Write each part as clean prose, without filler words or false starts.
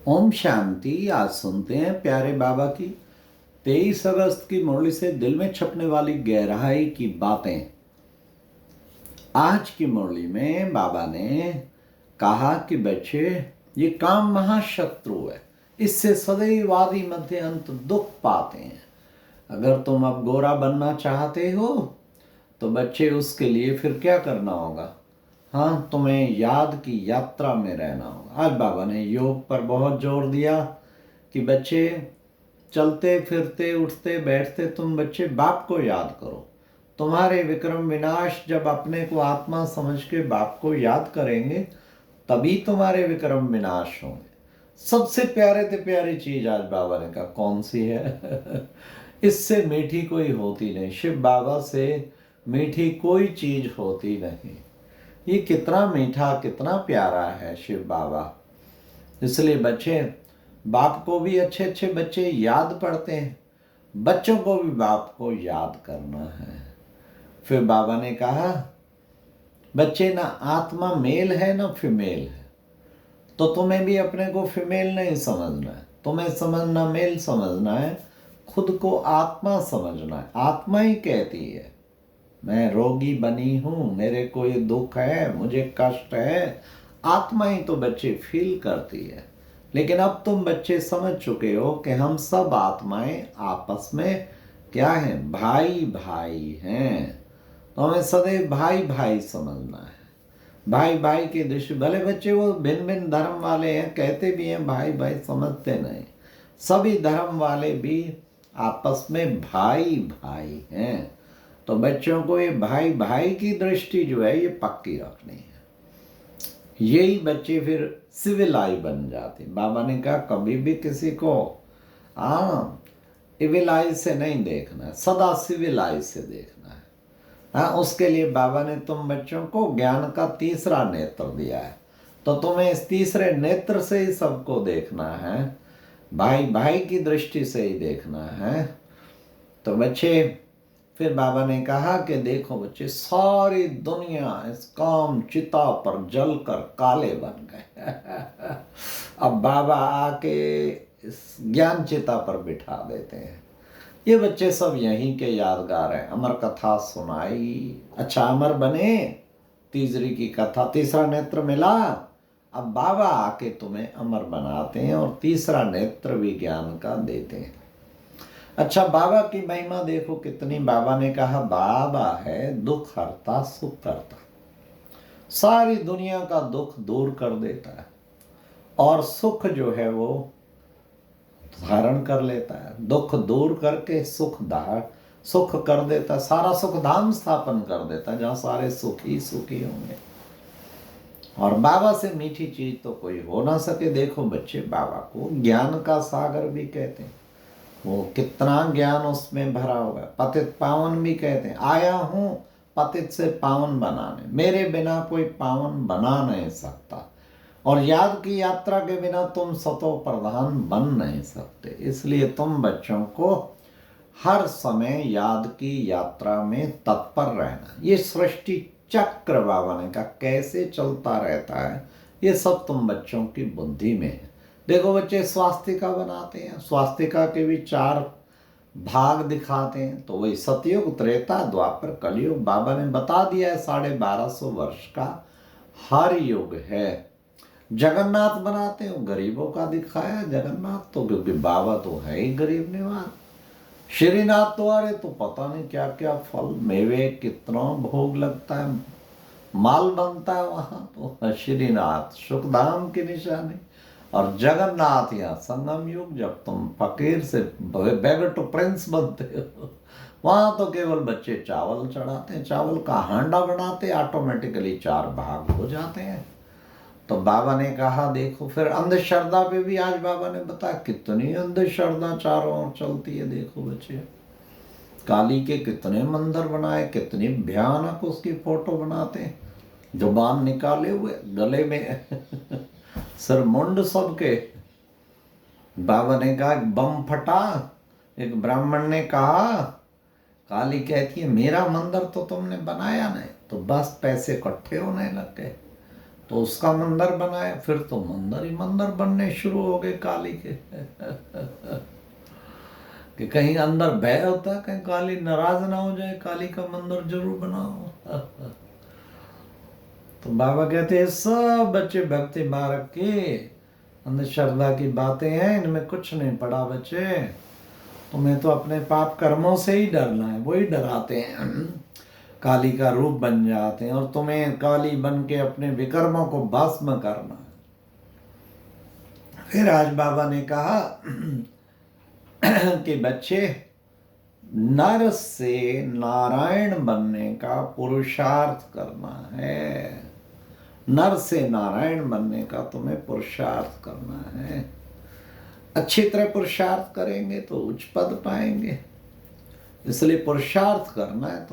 ओम शांति। आज सुनते हैं प्यारे बाबा की 23 अगस्त की मुरली से दिल में छपने वाली गहराई की बातें। आज की मुरली में बाबा ने कहा कि बच्चे, ये काम महाशत्रु है, इससे सदैव आदि मध्य अंत दुख पाते हैं। अगर तुम अब गोरा बनना चाहते हो तो बच्चे उसके लिए फिर क्या करना होगा? हाँ, तुम्हें याद की यात्रा में रहना होगा। आज बाबा ने योग पर बहुत जोर दिया कि बच्चे, चलते फिरते उठते बैठते तुम बच्चे बाप को याद करो। तुम्हारे विक्रम विनाश जब अपने को आत्मा समझ के बाप को याद करेंगे तभी तुम्हारे विक्रम विनाश होंगे। सबसे प्यारे से प्यारी चीज आज बाबा ने कहा कौन सी है? इससे मीठी कोई होती नहीं। शिव बाबा से मीठी कोई चीज होती नहीं। ये कितना मीठा कितना प्यारा है शिव बाबा। इसलिए बच्चे, बाप को भी अच्छे अच्छे बच्चे याद पड़ते हैं, बच्चों को भी बाप को याद करना है। फिर बाबा ने कहा बच्चे, ना आत्मा मेल है ना फीमेल है, तो तुम्हें भी अपने को फीमेल नहीं समझना है, तुम्हें समझना मेल समझना है, खुद को आत्मा समझना है। आत्मा ही कहती है मैं रोगी बनी हूं, मेरे को ये दुख है, मुझे कष्ट है। आत्मा ही तो बच्चे फील करती है। लेकिन अब तुम बच्चे समझ चुके हो कि हम सब आत्माएं आपस में क्या हैं? भाई भाई हैं। तो हमें सदैव भाई भाई समझना है। भाई भाई के दृष्टि, भले बच्चे वो भिन्न भिन्न धर्म वाले हैं, कहते भी हैं भाई भाई, समझते नहीं। सभी धर्म वाले भी आपस में भाई भाई हैं। तो बच्चों को ये भाई भाई की दृष्टि जो है ये पक्की रखनी है। यही बच्चे फिर सिविलाई बन जाते। बाबा ने कहा कभी भी किसी को इविलाई से नहीं देखना है, सदा सिविलाई से देखना है। हाँ, उसके लिए बाबा ने तुम बच्चों को ज्ञान का तीसरा नेत्र दिया है। तो तुम्हें इस तीसरे नेत्र से ही सबको देखना है, भाई भाई की दृष्टि से ही देखना है। तो बच्चे, फिर बाबा ने कहा कि देखो बच्चे, सारी दुनिया इस काम चिता पर जलकर काले बन गए। अब बाबा आके इस ज्ञान चिता पर बिठा देते हैं। ये बच्चे सब यहीं के यादगार हैं। अमर कथा सुनाई, अच्छा अमर बने, तीसरी की कथा, तीसरा नेत्र मिला। अब बाबा आके तुम्हें अमर बनाते हैं और तीसरा नेत्र भी ज्ञान का देते हैं। अच्छा, बाबा की महिमा देखो कितनी। बाबा ने कहा बाबा है दुख हरता सुख करता, सारी दुनिया का दुख दूर कर देता है और सुख जो है वो धारण कर लेता है। दुख दूर करके सुख कर देता, सारा सुख धाम स्थापन कर देता, जहां सारे सुखी सुखी होंगे। और बाबा से मीठी चीज तो कोई हो ना सके। देखो बच्चे, बाबा को ज्ञान का सागर भी कहते हैं। वो कितना ज्ञान उसमें भरा हुआ है। पतित पावन भी कहते हैं। आया हूं पतित से पावन बनाने, मेरे बिना कोई पावन बना नहीं सकता। और याद की यात्रा के बिना तुम सतो प्रधान बन नहीं सकते। इसलिए तुम बच्चों को हर समय याद की यात्रा में तत्पर रहना। ये सृष्टि चक्र बाबा ने कहा कैसे चलता रहता है, ये सब तुम बच्चों की बुद्धि में है। देखो बच्चे, स्वास्तिका बनाते हैं, स्वास्तिका के भी 4 भाग दिखाते हैं। तो वही सतयुग, त्रेता, द्वापर, कलयुग। बाबा ने बता दिया है 1250 वर्ष का हर युग है। जगन्नाथ बनाते हैं, गरीबों का दिखाया जगन्नाथ, तो क्योंकि बाबा तो है ही गरीब निवास। श्रीनाथ तो अरे तो पता नहीं क्या क्या फल मेवे, कितना भोग लगता है, माल बनता है वहां। तो श्रीनाथ सुखधाम की निशानी। और जगन्नाथ यहाँ संगम युग, जब तुम फकीर से बेगर टू प्रिंस बनते हो, वहां तो केवल बच्चे चावल चढ़ाते हैं, चावल का हांडा बनाते, ऑटोमेटिकली 4 भाग हो जाते हैं। तो बाबा ने कहा देखो, फिर अंधश्रद्धा पे भी आज बाबा ने बताया कितनी अंधश्रद्धा चारों ओर चलती है। देखो बच्चे, काली के कितने मंदिर बनाए, कितनी भयानक उसकी फोटो बनाते हैं, जुबान निकाले हुए, गले में सर मुंड सबके। बाबा ने कहा बम फटा, एक ब्राह्मण ने कहा, काली कहती है मेरा मंदिर तो तुमने बनाया नहीं, तो बस पैसे इकट्ठे होने लग गए। तो उसका मंदिर बनाए, फिर तो मंदिर ही मंदिर बनने शुरू हो गए काली के। कि कहीं अंदर भय होता है, कहीं काली नाराज ना हो जाए, काली का मंदिर जरूर बनाओ। तो बाबा कहते हैं सब बच्चे भक्ति मार्ग के अंधश्रद्धा की बातें हैं, इनमें कुछ नहीं पड़ा बच्चे। तुम्हें तो अपने पाप कर्मों से ही डरना है, वही डराते हैं, काली का रूप बन जाते हैं और तुम्हें काली बन के अपने विकर्मों को भस्म करना है। फिर आज बाबा ने कहा कि बच्चे नर से नारायण बनने का पुरुषार्थ करना है। नर से नारायण बनने का तुम्हें पुरुषार्थ करना है। अच्छी तरह पुरुषार्थ करेंगे तो उच्च पद पाएंगे, इसलिए पुरुषार्थ करना है।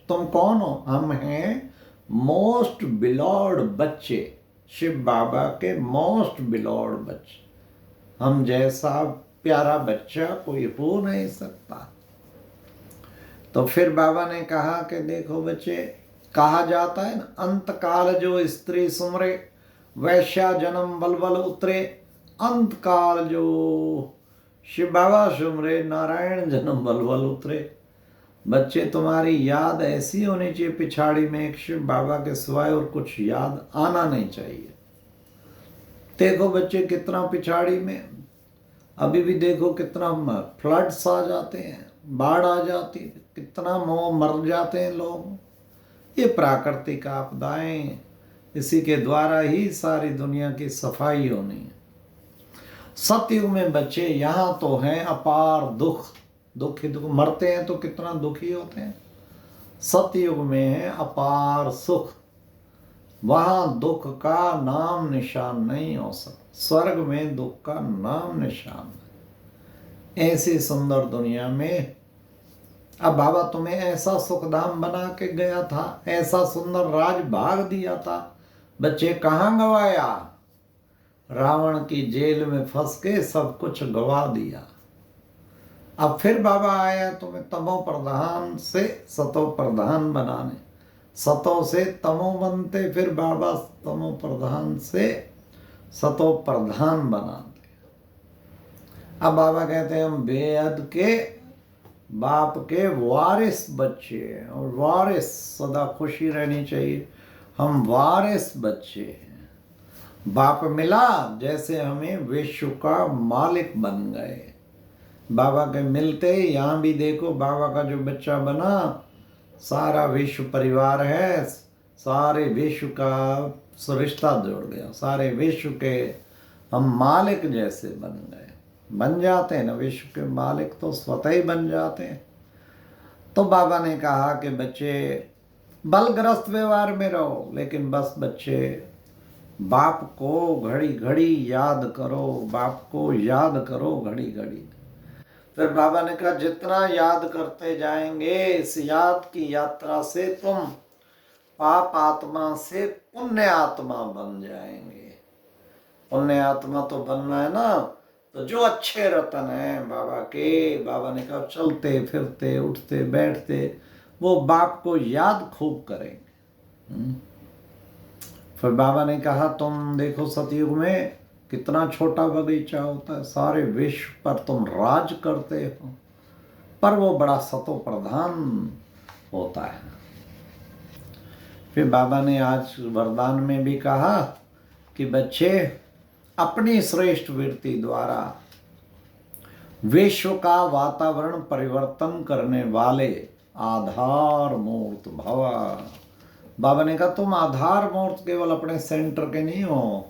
तुम कौन हो? हम हैं मोस्ट बिलॉर्ड बच्चे, शिव बाबा के मोस्ट बिलॉर्ड बच्चे। हम जैसा प्यारा बच्चा कोई हो नहीं सकता। तो फिर बाबा ने कहा कि देखो बच्चे, कहा जाता है ना, अंत काल जो स्त्री सुमरे वैश्या जन्म बलबल उतरे। अंत काल जो शिव बाबा सुमरे नारायण जन्म बलबल उतरे। बच्चे तुम्हारी याद ऐसी होनी चाहिए पिछाड़ी में एक शिव बाबा के सिवाय और कुछ याद आना नहीं चाहिए। देखो बच्चे कितना पिछाड़ी में, अभी भी देखो कितना फ्लड्स आ जाते हैं, बाढ़ आ जाती है, कितना मर जाते हैं लोग। ये प्राकृतिक आपदाएं, इसी के द्वारा ही सारी दुनिया की सफाई होनी है। सतयुग में बच्चे यहाँ तो हैं अपार दुख, दुख ही दुख, मरते हैं तो कितना दुखी होते हैं। सतयुग में है अपार सुख, वहां दुख का नाम निशान नहीं हो सकता। स्वर्ग में दुख का नाम निशान है। ऐसी सुंदर दुनिया में अब बाबा तुम्हें ऐसा सुखधाम बना के गया था, ऐसा सुंदर राज भाग दिया था, बच्चे कहाँ गवाया? रावण की जेल में फंस के सब कुछ गवा दिया। अब फिर बाबा आया तुम्हें तमो प्रधान से सतो प्रधान बनाने। सतो से तमो बनते, फिर बाबा तमो प्रधान से सतो प्रधान बनाते। अब बाबा कहते हैं हम बेहद के बाप के वारिस बच्चे हैं, और वारिस सदा खुशी रहनी चाहिए। हम वारिस बच्चे हैं। बाप मिला जैसे हमें विश्व का मालिक बन गए। बाबा के मिलते यहाँ भी देखो, बाबा का जो बच्चा बना, सारा विश्व परिवार है, सारे विश्व का रिश्ता जोड़ गया, सारे विश्व के हम मालिक जैसे बन गए। बन जाते हैं ना विश्व के मालिक, तो स्वतः ही बन जाते हैं। तो बाबा ने कहा कि बच्चे बलग्रस्त व्यवहार में रहो, लेकिन बस बच्चे बाप को घड़ी घड़ी याद करो, बाप को याद करो घड़ी घड़ी। फिर बाबा ने कहा जितना याद करते जाएंगे, इस याद की यात्रा से तुम पाप आत्मा से पुण्य आत्मा बन जाएंगे। पुण्य आत्मा तो बनना है ना, तो जो अच्छे रतन हैं बाबा के, बाबा ने कहा चलते फिरते उठते बैठते वो बाप को याद खूब करेंगे। फिर बाबा ने कहा तुम देखो सतयुग में कितना छोटा बगीचा होता है, सारे विश्व पर तुम राज करते हो, पर वो बड़ा सतो प्रधान होता है। फिर बाबा ने आज वरदान में भी कहा कि बच्चे अपनी श्रेष्ठ वृत्ति द्वारा विश्व का वातावरण परिवर्तन करने वाले आधार मूर्त भव। बाबा ने कहा तुम आधार मूर्त केवल अपने सेंटर के नहीं हो,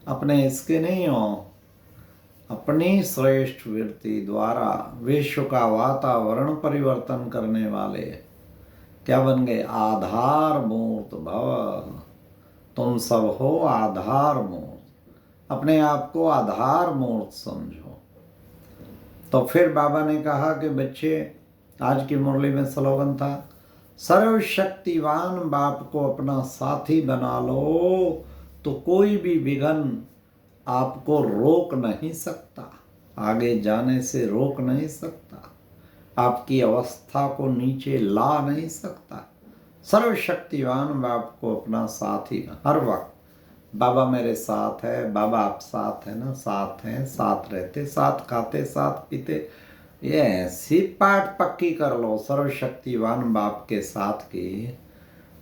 अपने इसके नहीं हो, अपनी श्रेष्ठ वृत्ति द्वारा विश्व का वातावरण परिवर्तन करने वाले क्या बन गए? आधार मूर्त भव। तुम सब हो आधार मूर्त, अपने आप को आधार मूर्त समझो। तो फिर बाबा ने कहा कि बच्चे आज की मुरली में स्लोगन था, सर्वशक्तिवान बाप को अपना साथी बना लो तो कोई भी विघ्न आपको रोक नहीं सकता, आगे जाने से रोक नहीं सकता, आपकी अवस्था को नीचे ला नहीं सकता। सर्वशक्तिवान बाप को अपना साथी हर वक्त बाबा मेरे साथ है, बाबा आप साथ है ना, साथ हैं, साथ रहते, साथ खाते, साथ पीते, ये ऐसी पाठ पक्की कर लो सर्वशक्तिवान बाप के साथ की,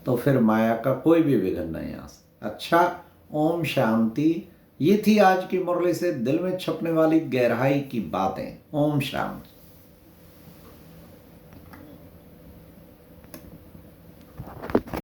तो फिर माया का कोई भी विघ्न नहीं आ सकता। अच्छा, ओम शांति। ये थी आज की मुरली से दिल में छपने वाली गहराई की बातें। ओम शांति।